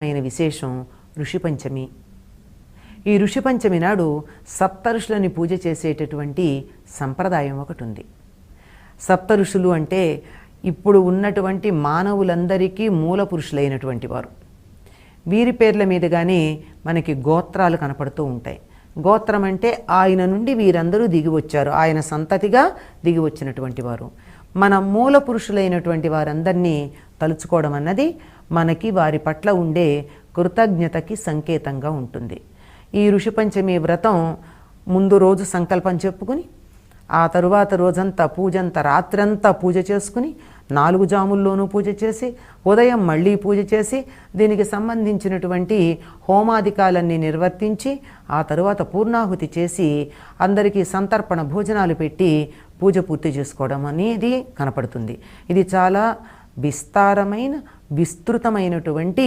అయిన విశేషం ఋషి పంచమి. ఈ ఋషి పంచమి నాడు సప్తఋషులని పూజ చేసేటటువంటి సంప్రదాయం ఒకటి ఉంది. సప్త ఋషులు అంటే ఇప్పుడు ఉన్నటువంటి మానవులందరికీ మూల పురుషులైనటువంటి వారు. వీరి పేర్ల మీదుగానే మనకి గోత్రాలు కనపడుతూ ఉంటాయి. గోత్రం అంటే ఆయన నుండి వీరందరూ దిగి వచ్చారు, ఆయన సంతతిగా దిగి వచ్చినటువంటి వారు. మన మూల పురుషులైనటువంటి వారందరినీ తలుచుకోవడం అన్నది మనకి వారి పట్ల ఉండే కృతజ్ఞతకి సంకేతంగా ఉంటుంది. ఈ ఋషి పంచమి వ్రతం ముందు రోజు సంకల్పం చెప్పుకుని ఆ తరువాత రోజంతా పూజంతా రాత్రంతా పూజ చేసుకుని 4 జాముల్లోనూ పూజ చేసి ఉదయం మళ్ళీ పూజ చేసి దీనికి సంబంధించినటువంటి హోమాధికాలన్నీ నిర్వర్తించి ఆ తరువాత పూర్ణాహుతి చేసి అందరికీ సంతర్పణ భోజనాలు పెట్టి పూజ పూర్తి చేసుకోవడం అనేది కనపడుతుంది. ఇది చాలా విస్తారమైన విస్తృతమైనటువంటి